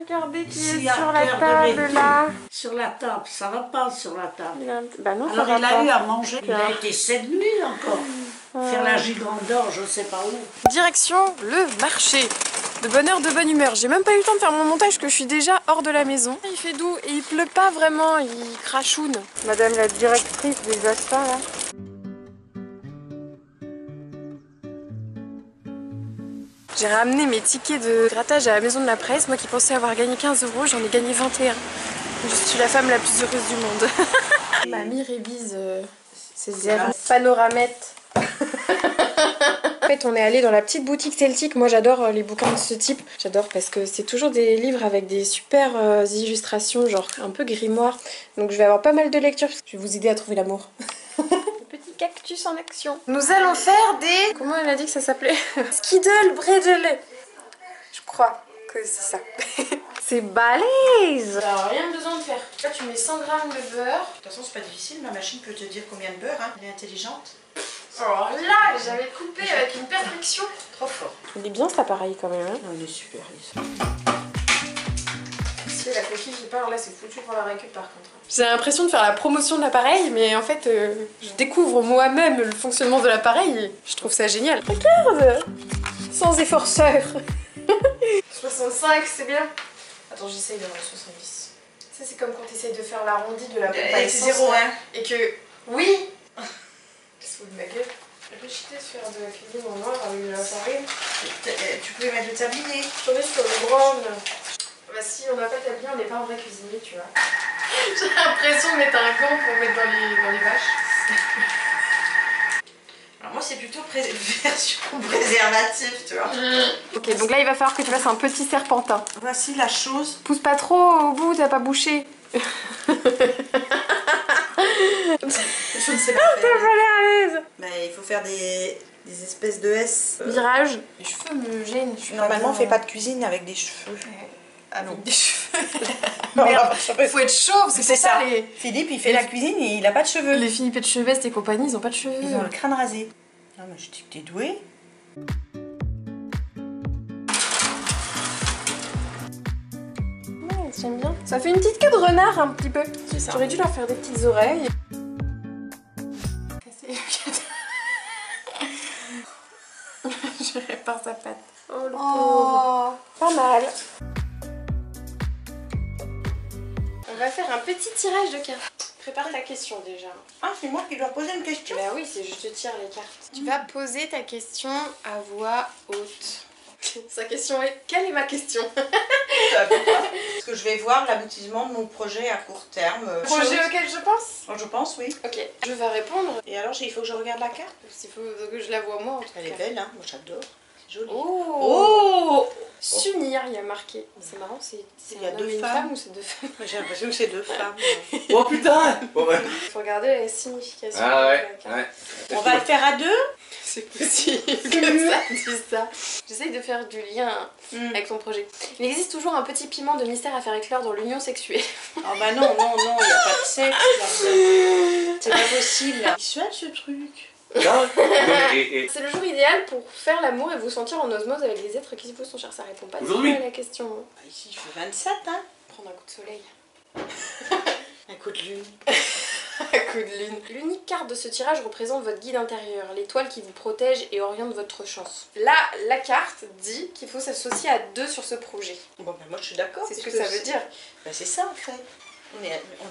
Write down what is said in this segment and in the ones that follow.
Regardez qui S'il est y a sur un la cœur de table lecture. là. Sur la table, ça va pas sur la table. Bah non, Alors ça va il a pas. eu à manger, il a été cette nuit encore. Faire la gigante d'or, je sais pas où. Direction le marché. De bonne heure, de bonne humeur. J'ai même pas eu le temps de faire mon montage que je suis déjà hors de la maison. Il fait doux et il pleut pas vraiment, il crachoune. Madame la directrice des achats là. J'ai ramené mes tickets de grattage à la maison de la presse. Moi qui pensais avoir gagné 15 €, j'en ai gagné 21. Je suis la femme la plus heureuse du monde. Mamie révise ses panoramettes. En fait, on est allé dans la petite boutique celtique. Moi, j'adore les bouquins de ce type. J'adore parce que c'est toujours des livres avec des super illustrations, genre un peu grimoire. Donc, je vais avoir pas mal de lectures. Je vais vous aider à trouver l'amour. Petit cactus en action. Nous allons faire des... Comment elle a dit que ça s'appelait? Skiddle Bredel. Je crois que c'est ça. C'est balèze. Alors, rien de besoin de faire. Là, tu mets 100 g de beurre. De toute façon, c'est pas difficile, ma machine peut te dire combien de beurre, hein. Elle est intelligente. Alors là, j'avais coupé avec une perfection. Trop fort. Il est bien cet appareil quand même. Hein. Non, il est super. Si la coquille qui part, là c'est foutu pour la récup par contre. J'ai l'impression de faire la promotion de l'appareil, mais en fait je découvre moi-même le fonctionnement de l'appareil. Je trouve ça génial. Regarde, sans efforceur. 65, c'est bien. Attends, j'essaye d'avoir 70. Ça c'est comme quand tu essayes de faire l'arrondi de la pompe à essence. C'est 0, hein. Et que, oui. Je se fous de ma gueule. J'ai décidé de faire de la cuisine en noir avec de la farine. Tu peux mettre le tablier. J'en ai sur le brown. Bah si on n'a pas tablier, on n'est pas un vrai cuisinier, tu vois. J'ai l'impression de mettre un gant pour mettre dans les vaches. Alors moi c'est plutôt version préservative, tu vois. Ok, donc là il va falloir que tu fasses un petit serpentin. Voici la chose. Pousse pas trop au bout, t'as pas bouché. Je ne sais pas T'as faire. pas l'air à l'aise. Bah, il faut faire des espèces de S. Virage. Les cheveux me gênent. Normalement on fait pas de cuisine avec des cheveux. Ah non. Des cheveux. Merde. Faut être chauve, c'est ça. Philippe il fait la cuisine et il a pas de cheveux. Les Philippe de Cheveste et compagnie, ils ont pas de cheveux. Ils ont le crâne rasé. Non mais je dis que t'es douée. Ouais, j'aime bien. Ça fait une petite queue de renard un petit peu. C'est ça. J'aurais dû leur faire des petites oreilles. Casser le cadre. Je répare sa patte. Oh le pauvre. Pas mal. On va faire un petit tirage de cartes. Prépare ta question déjà. Ah c'est moi qui dois poser une question. Bah oui, c'est je te tire les cartes. Tu vas poser ta question à voix haute. Sa question est, quelle est ma question? Parce que je vais voir l'aboutissement de mon projet à court terme. Projet auquel je pense? Je pense oui. Ok, je vais répondre. Et alors il faut que je regarde la carte. S'il faut que je la vois moi en tout cas. Elle est belle hein, moi j'adore. C'est joli. Oh, S'unir, il y a marqué. C'est marrant, c'est Il y a un deux homme et une femmes. femme ou c'est deux femmes? J'ai l'impression que c'est deux femmes. Oh putain! Bon bah. Il faut regarder la signification. Ah de ouais, la carte. ouais. On va le faire à deux. C'est possible que ça dise ça. J'essaye de faire du lien avec ton projet. Il existe toujours un petit piment de mystère à faire éclore dans l'union sexuelle. Oh bah non, non, non, il n'y a pas de sexe là-dedans. C'est pas possible. Visuel ce truc. Non, et C'est le jour idéal pour faire l'amour et vous sentir en osmose avec les êtres qui vous sont chers. Ça répond pas du tout Aujourd'hui. à la question. Bah, ici il fait 27 hein. Prendre un coup de soleil. Un coup de lune. Un coup de lune. L'unique carte de ce tirage représente votre guide intérieur, l'étoile qui vous protège et oriente votre chance. Là, la carte dit qu'il faut s'associer à deux sur ce projet. Bon bah moi je suis d'accord. C'est ce que ça veut dire. Bah c'est ça en fait. On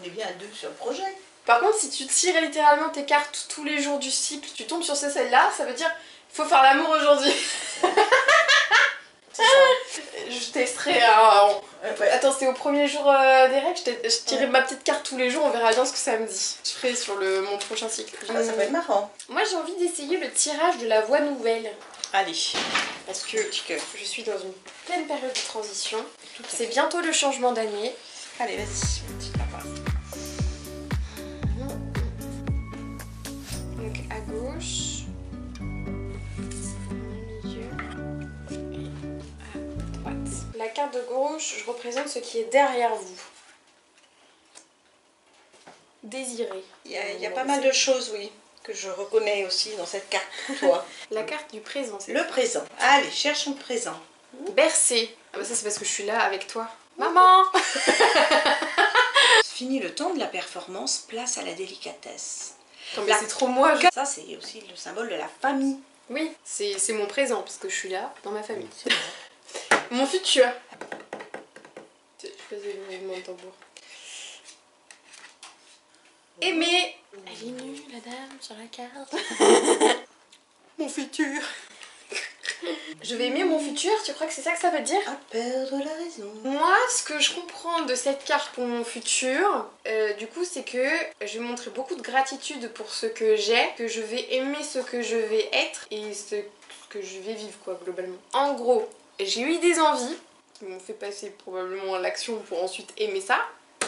est bien à deux sur le projet. Par contre, si tu tires littéralement tes cartes tous les jours du cycle, tu tombes sur celle-là, ça veut dire faut faire l'amour aujourd'hui. C'est ça. Je testerai. Ouais. Attends, c'est au premier jour des règles, je tirerai ma petite carte tous les jours, on verra bien ce que ça me dit. Je ferai sur mon prochain cycle. Ah, ça va être marrant. Moi j'ai envie d'essayer le tirage de la voix nouvelle. Allez. Parce que je suis dans une pleine période de transition. Tout à C'est fait. bientôt le changement d'année. Allez vas-y, petite papa. Donc à gauche, au milieu et à droite. La carte de gauche, je représente ce qui est derrière vous. Désiré. Il y a pas mal de choses, oui, que je reconnais aussi dans cette carte pour toi. La carte du présent, c'est Le présent. Allez, cherchons le présent. bercé. Ah bah ça c'est parce que je suis là avec toi. Maman. Fini le temps de la performance, place à la délicatesse. Non, mais c'est trop moi. Ça, c'est aussi le symbole de la famille. Oui, c'est mon présent parce que je suis là dans ma famille. Mon futur. Je faisais le mouvement de tambour. Aimer. Elle est nue, la dame, sur la carte. Mon futur. Je vais aimer mon futur, tu crois que c'est ça que ça veut dire? À perdre la raison. Moi, ce que je comprends de cette carte pour mon futur, du coup, c'est que je vais montrer beaucoup de gratitude pour ce que j'ai, que je vais aimer ce que je vais être et ce que je vais vivre, quoi, globalement. En gros, j'ai eu des envies qui m'ont fait passer probablement à l'action pour ensuite aimer ça,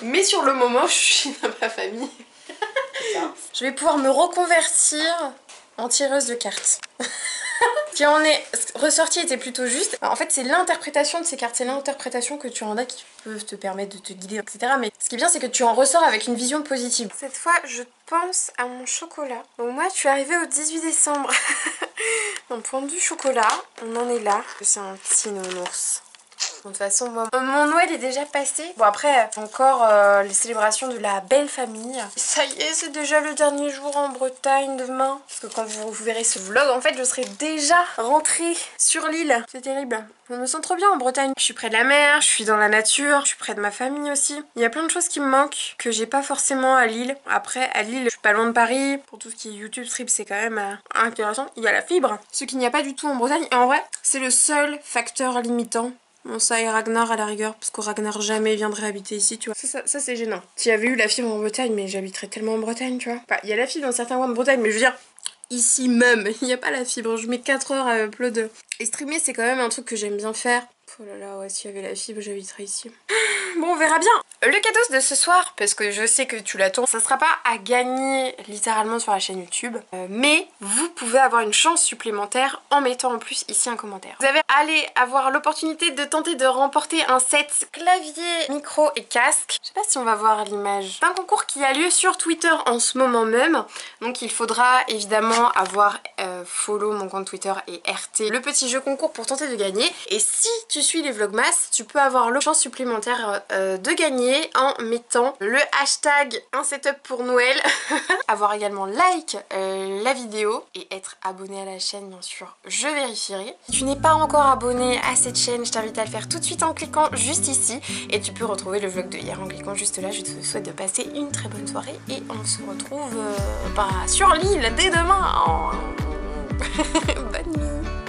mais sur le moment, je suis dans ma famille. C'est ça. Je vais pouvoir me reconvertir en tireuse de cartes. Ce qui en est ressorti était plutôt juste. En fait, c'est l'interprétation de ces cartes, c'est l'interprétation que tu en as qui peuvent te permettre de te guider, etc. Mais ce qui est bien, c'est que tu en ressors avec une vision positive. Cette fois, je pense à mon chocolat. Donc moi, je suis arrivée au 18 décembre. D'un point de vue chocolat, on en est là. C'est un petit nounours. De toute façon, moi, mon Noël est déjà passé. Bon, après, encore les célébrations de la belle famille. Ça y est, c'est déjà le dernier jour en Bretagne demain. Parce que quand vous verrez ce vlog, en fait, je serai déjà rentrée sur l'île. C'est terrible. Je me sens trop bien en Bretagne. Je suis près de la mer, je suis dans la nature, je suis près de ma famille aussi. Il y a plein de choses qui me manquent, que j'ai pas forcément à Lille. Après, à Lille, je suis pas loin de Paris. Pour tout ce qui est YouTube Strip, c'est quand même intéressant. Il y a la fibre, ce qu'il n'y a pas du tout en Bretagne. Et en vrai, c'est le seul facteur limitant. Bon, ça et Ragnar à la rigueur, parce que Ragnar jamais viendrait habiter ici, tu vois. Ça c'est gênant. S'il y avait eu la fibre en Bretagne, mais j'habiterais tellement en Bretagne, tu vois. Enfin, il y a la fibre dans certains coins de Bretagne, mais je veux dire, ici même, il n'y a pas la fibre. Je mets 4 heures à upload. Et streamer, c'est quand même un truc que j'aime bien faire. Oh là là, ouais, s'il y avait la fibre, j'habiterais ici. Bon, on verra bien. Le cadeau de ce soir, parce que je sais que tu l'attends, ça sera pas à gagner littéralement sur la chaîne YouTube, mais vous pouvez avoir une chance supplémentaire en mettant en plus ici un commentaire. Vous allez avoir l'opportunité de tenter de remporter un set clavier, micro et casque. Je sais pas si on va voir l'image. C'est un concours qui a lieu sur Twitter en ce moment même, donc il faudra évidemment avoir follow mon compte Twitter et RT le petit jeu concours pour tenter de gagner. Et si tu suis les vlogmas, tu peux avoir la chance supplémentaire de gagner en mettant le hashtag un setup pour Noël, avoir également like la vidéo et être abonné à la chaîne, bien sûr, je vérifierai. Si tu n'es pas encore abonné à cette chaîne, je t'invite à le faire tout de suite en cliquant juste ici et tu peux retrouver le vlog de hier en cliquant juste là. Je te souhaite de passer une très bonne soirée et on se retrouve sur l'île dès demain. Bonne nuit.